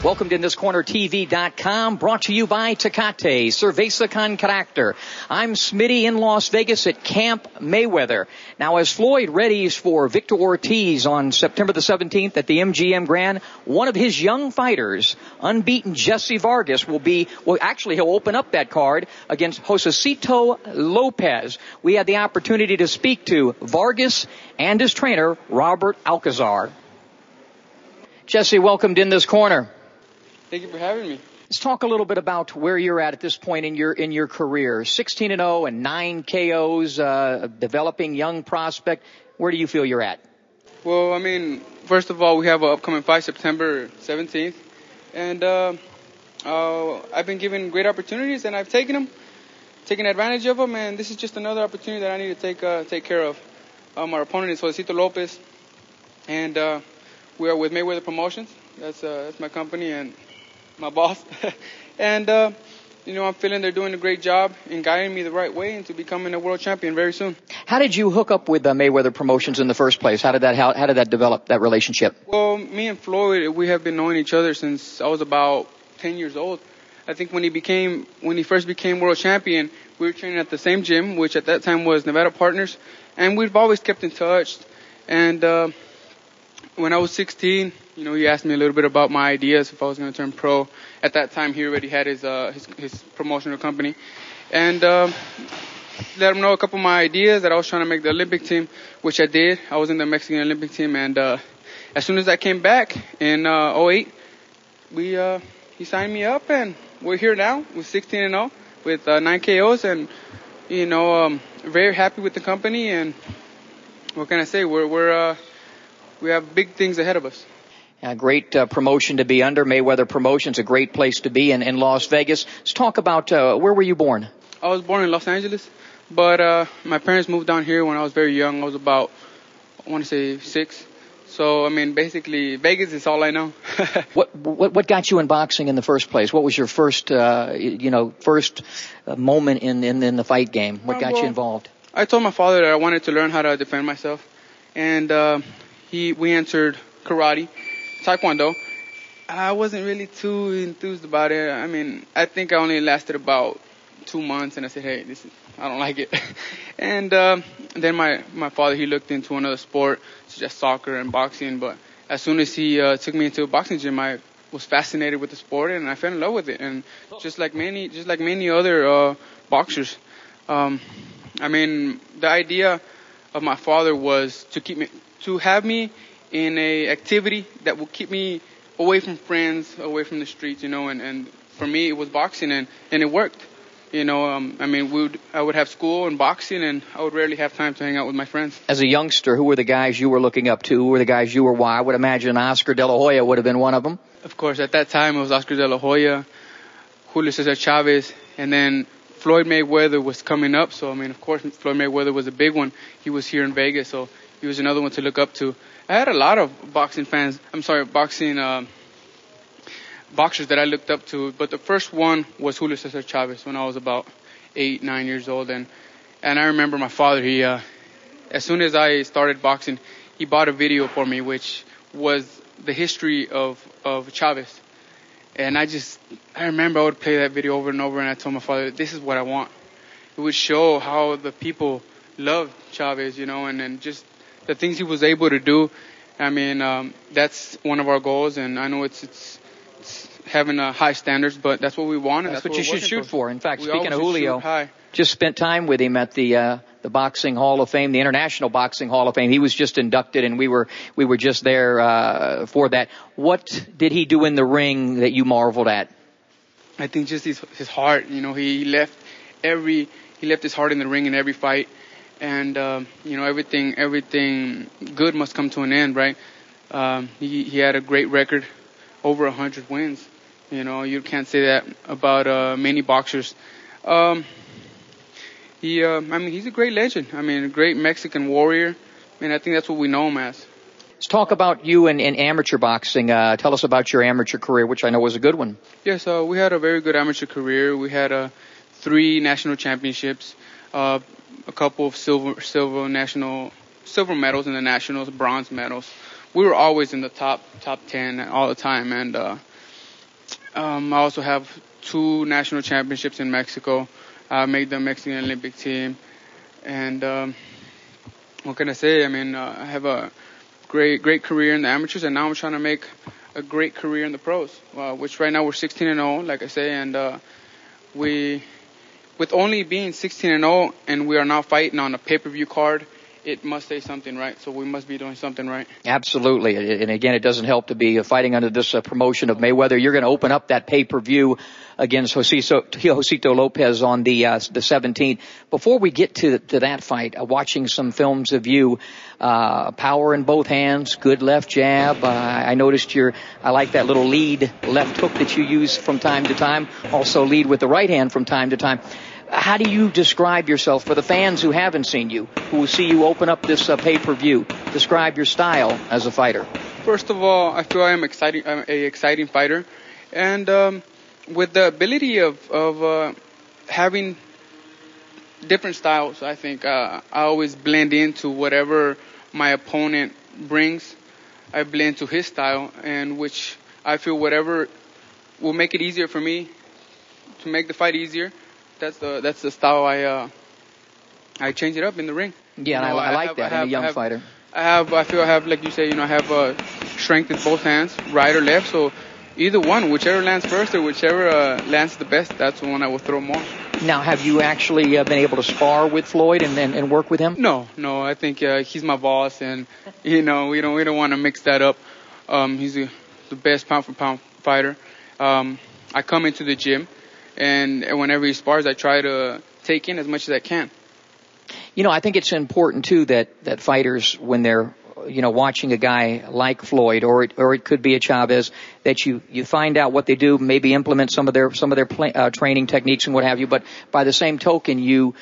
Welcome to InThisCornerTV.com, brought to you by Tecate, Cerveza con Carácter. I'm Smitty in Las Vegas at Camp Mayweather. Now, as Floyd readies for Victor Ortiz on September the 17th at the MGM Grand, one of his young fighters, unbeaten Jessie Vargas, he'll open up that card against Josesito Lopez. We had the opportunity to speak to Vargas and his trainer, Robert Alcazar. Jesse, welcome to In This Corner. Thank you for having me. Let's talk a little bit about where you're at this point in your career. 16-0 and 9 KOs, developing young prospect. Where do you feel you're at? Well, I mean, first of all, we have an upcoming fight September 17th. And I've been given great opportunities, and I've taken advantage of them. And this is just another opportunity that I need to take care of. Our opponent is Josesito Lopez, and we are with Mayweather Promotions. That's my company and my boss. And, I'm feeling they're doing a great job in guiding me the right way into becoming a world champion very soon. How did you hook up with Mayweather Promotions in the first place? How did that develop, that relationship? Well, me and Floyd, we have been knowing each other since I was about 10 years old. I think when he first became world champion, we were training at the same gym, which at that time was Nevada Partners, and we've always kept in touch. And when I was 16, he asked me a little bit about my ideas if I was going to turn pro. At that time, he already had his promotional company. And let him know a couple of my ideas that I was trying to make the Olympic team, which I did. I was in the Mexican Olympic team. And as soon as I came back in 2008, he signed me up. And we're here now with 16-0 with 9 KOs. And, very happy with the company. And what can I say? We have big things ahead of us. A great promotion to be under, Mayweather Promotions, a great place to be in Las Vegas. Let's talk about where were you born? I was born in Los Angeles, but my parents moved down here when I was very young. I was about, 6. So, basically, Vegas is all I know. What got you in boxing in the first place? What was your first moment in the fight game? What got you involved? I told my father that I wanted to learn how to defend myself, and we entered karate. Taekwondo. I wasn't really too enthused about it. I think I only lasted about 2 months, and I said, hey, I don't like it. And then my father, he looked into another sport, such as soccer and boxing. But as soon as he took me into a boxing gym, I was fascinated with the sport, and I fell in love with it. And just like many other boxers, the idea of my father was to have me in a activity that will keep me away from friends, away from the streets, and for me it was boxing, and it worked. I would have school and boxing, and I would rarely have time to hang out with my friends. As a youngster, who were the guys you were looking up to? Who were the guys you were? I would imagine Oscar De La Hoya would have been one of them. Of course, at that time it was Oscar De La Hoya, Julio Cesar Chavez, and then Floyd Mayweather was coming up. So, of course, Floyd Mayweather was a big one. He was here in Vegas, so he was another one to look up to. I had a lot of boxers that I looked up to, but the first one was Julio Cesar Chavez when I was about 8, 9 years old. And I remember my father, he, as soon as I started boxing, he bought a video for me, which was the history of Chavez. And I remember I would play that video over and over, and I told my father, this is what I want. It would show how the people loved Chavez, and just the things he was able to do. That's one of our goals, and I know it's having high standards, but that's what we want, and that's what you should shoot for. In fact, speaking of Julio, just spent time with him at the Boxing Hall of Fame, the International Boxing Hall of Fame. He was just inducted, and we were just there for that. What did he do in the ring that you marveled at? I think just his heart. He left his heart in the ring in every fight. And, everything good must come to an end, right? He had a great record, over 100 wins. You can't say that about many boxers. He's a great legend. A great Mexican warrior. I think that's what we know him as. Let's talk about you in amateur boxing. Tell us about your amateur career, which I know was a good one. Yes, we had a very good amateur career. We had 3 national championships. A couple of silver medals in the nationals, bronze medals. We were always in the top 10 all the time, and I also have 2 national championships in Mexico. I made the Mexican Olympic team. And what can I say? I mean, I have a great career in the amateurs, and now I'm trying to make a great career in the pros, which right now we're 16-0, like I say. And with only being 16-0 and we are now fighting on a pay-per-view card, it must say something right. So we must be doing something right. Absolutely. And again, it doesn't help to be fighting under this promotion of Mayweather. You're going to open up that pay-per-view against Josesito Lopez on the 17th. Before we get to that fight, watching some films of you, power in both hands, good left jab. I noticed I like that little lead left hook that you use from time to time. Also lead with the right hand from time to time. How do you describe yourself for the fans who haven't seen you, who will see you open up this pay-per-view? Describe your style as a fighter. First of all, I feel I'm an exciting fighter, and with the ability of having different styles, I think I always blend into whatever my opponent brings. I blend to his style, and which I feel whatever will make it easier for me to make the fight easier. That's the style I change it up in the ring. Yeah, and I like that in a young fighter. I feel I have, like you say, I have strength in both hands, right or left. So either one, whichever lands first or whichever lands the best, that's the one I will throw more. Now, have you actually been able to spar with Floyd and work with him? No. I think he's my boss, and we don't want to mix that up. He's the best pound for pound fighter. I come into the gym, and whenever he spars, I try to take in as much as I can. I think it's important too that fighters, when they're watching a guy like Floyd or it could be a Chavez, that you find out what they do, maybe implement some of their training techniques and what have you. But by the same token, you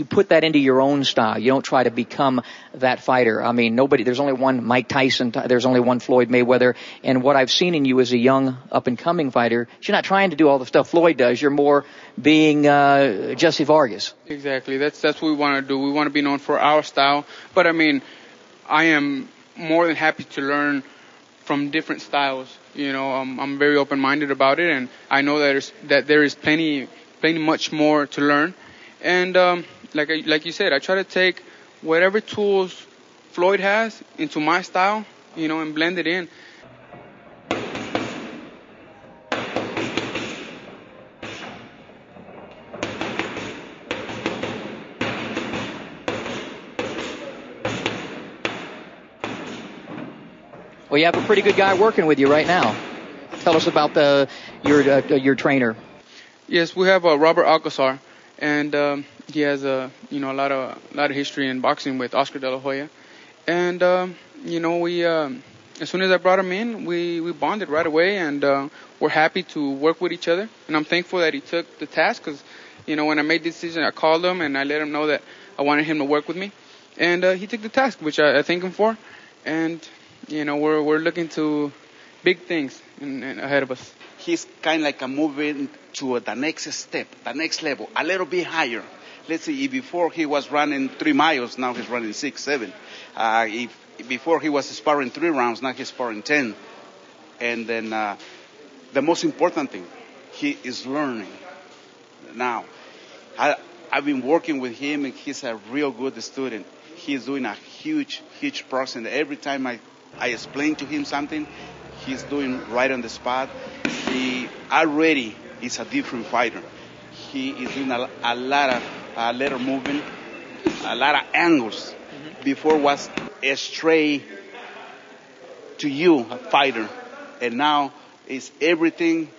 put that into your own style. You don't try to become that fighter. I mean, there's only one Mike Tyson, there's only one Floyd Mayweather, and what I've seen in you as a young up-and-coming fighter, you're not trying to do all the stuff Floyd does. You're more being Jessie Vargas. Exactly. That's what we want to do. We want to be known for our style. But I mean, I am more than happy to learn from different styles. I'm very open-minded about it, and I know that there is plenty much more to learn. And like you said, I try to take whatever tools Floyd has into my style, and blend it in. Well, you have a pretty good guy working with you right now. Tell us about your trainer. Yes, we have Robert Alcazar, and he has a lot of history in boxing with Oscar De La Hoya, and we as soon as I brought him in, we bonded right away, and we're happy to work with each other. And I'm thankful that he took the task, because when I made the decision, I called him and I let him know that I wanted him to work with me, and he took the task, which I thank him for. And we're looking to big things ahead of us. He's kind of like moving to the next step, the next level, a little bit higher. Let's see, before he was running 3 miles, now he's running 6, 7. Before he was sparring 3 rounds, now he's sparring 10. And then the most important thing, he is learning. Now, I've been working with him, and he's a real good student. He's doing a huge process. And every time I explain to him something, he's doing right on the spot. He already is a different fighter. He is doing a lot of movement, a lot of angles. Mm-hmm. Before was a straight to you, a fighter. And now it's everything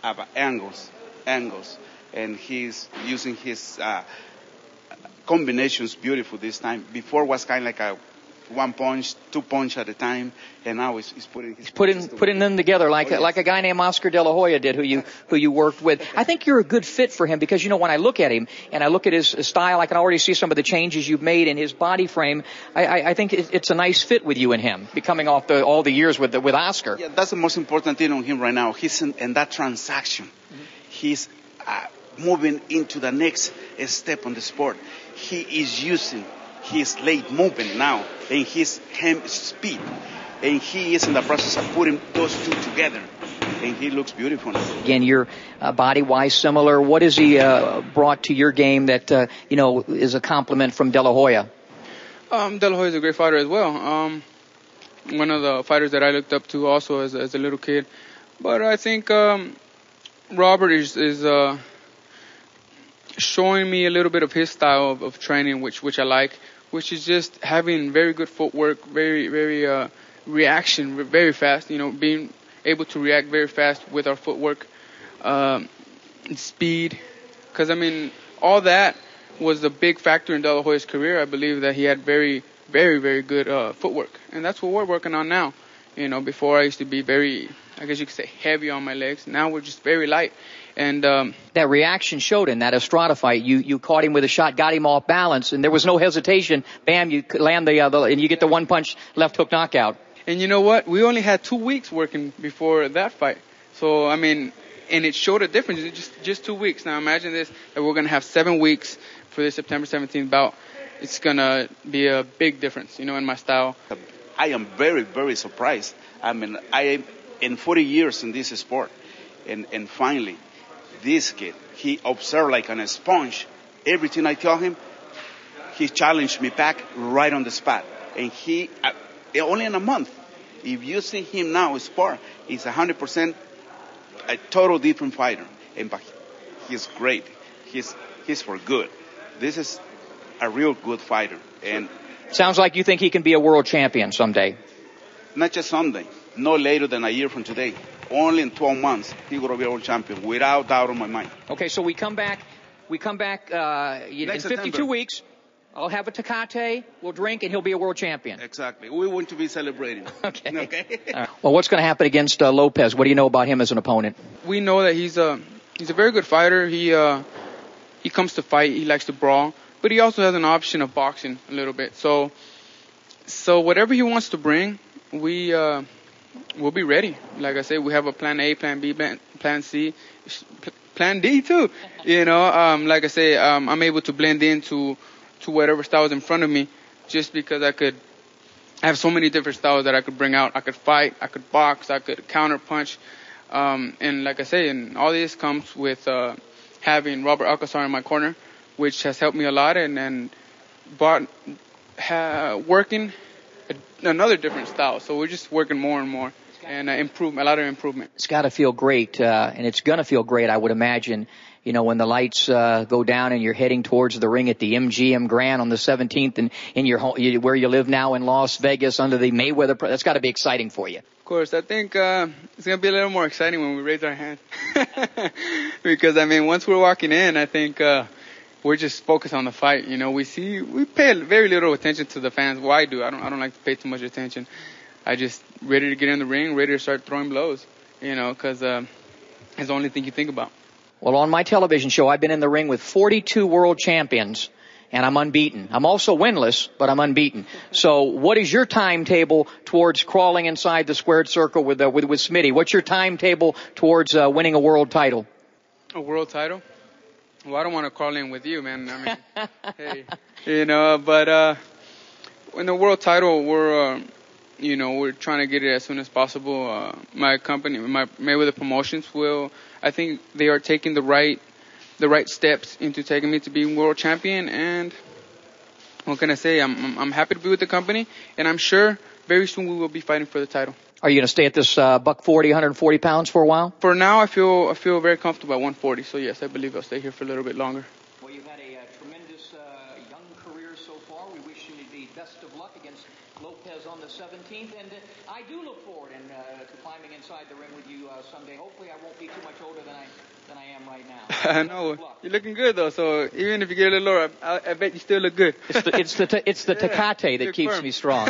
about angles. And he's using his combinations beautiful this time. Before was kind of like a 1 punch, 2 punch at a time, and now he's putting them together like a guy named Oscar De La Hoya did, who you worked with. I think you're a good fit for him, because when I look at him and I look at his style, I can already see some of the changes you've made in his body frame. I think it's a nice fit with you and him, coming off all the years with Oscar. Yeah, that's the most important thing on him right now. He's in that transaction. Mm-hmm. He's moving into the next step on the sport. He is using his leg movement now and his hand speed, and he is in the process of putting those two together. and he looks beautiful. Again, you're body-wise similar. What has he brought to your game that, is a compliment from De La Hoya? De La Hoya is a great fighter as well. One of the fighters that I looked up to also as a little kid. But I think Robert is showing me a little bit of his style of training, which I like, which is just having very good footwork, very reaction, very fast, being able to react very fast with our footwork, speed. Because, all that was a big factor in De La Hoya's career. I believe that he had very, very, very good footwork. And that's what we're working on now. Before I used to be very, I guess you could say, heavy on my legs. Now we're just very light. And that reaction showed in that Estrada fight. You caught him with a shot, got him off balance, and there was no hesitation. Bam, you land and you get the one-punch left hook knockout. And you know what? We only had 2 weeks working before that fight. So, and it showed a difference in just 2 weeks. Now imagine this, that we're going to have 7 weeks for this September 17th bout. It's going to be a big difference, in my style. I am very, very surprised. I am in 40 years in this sport. And finally, this kid, he observed like on a sponge. Everything I tell him, he challenged me back right on the spot. And he, only in a month, if you see him now spar, he's 100% a total different fighter. But he's great. He's for good. This is a real good fighter. And sounds like you think he can be a world champion someday. Not just someday. No later than a year from today. Only in 12 months, he will be a world champion, without doubt in my mind. Okay, so we come back in 52 September. weeks. I'll have a Tecate, we'll drink, and he'll be a world champion. Exactly. We want to be celebrating. Okay. Right. Well, what's going to happen against Lopez? What do you know about him as an opponent? We know that he's a very good fighter. He comes to fight. He likes to brawl. But he also has an option of boxing a little bit. So whatever he wants to bring, we'll be ready. Like I said, we have a plan A, plan B, plan C, plan D too. Like I say, I'm able to blend into whatever style is in front of me, just because I have so many different styles that I could bring out. I could fight, I could box, I could counter punch. And like I say, and all this comes with having Robert Alcazar in my corner, which has helped me a lot, and working another different style. So we're just working more and more, and a lot of improvement. It's got to feel great, and it's going to feel great, I would imagine, when the lights go down and you're heading towards the ring at the MGM Grand on the 17th, and in your home, where you live now in Las Vegas under the Mayweather. That's got to be exciting for you. Of course, I think it's going to be a little more exciting when we raise our hand. Because, once we're walking in, I think we're just focused on the fight. We pay very little attention to the fans. Well, I do. I don't like to pay too much attention. I just ready to get in the ring, ready to start throwing blows, because it's the only thing you think about. Well, on my television show, I've been in the ring with 42 world champions, and I'm unbeaten. I'm also winless, but I'm unbeaten. So what is your timetable towards crawling inside the squared circle with Smitty? What's your timetable towards winning a world title? A world title? Well, I don't want to crawl in with you, man. Hey, but in the world title, we're trying to get it as soon as possible. My company, my Mayweather Promotions, I think they are taking the right steps into taking me to be world champion. And what can I say? I'm happy to be with the company, and I'm sure very soon we will be fighting for the title. Are you going to stay at this buck 40, 140 pounds for a while? For now, I feel very comfortable at 140. So yes, I believe I'll stay here for a little bit longer. Well, you've had a tremendous young career so far. We wish you the best of luck against Lopez on the 17th, and I do look forward to climbing inside the ring with you someday. Hopefully, I won't be too much older than I am right now. I know. You're looking good though. So even if you get a little lower, I bet you still look good. It's the Tecate that keeps me strong.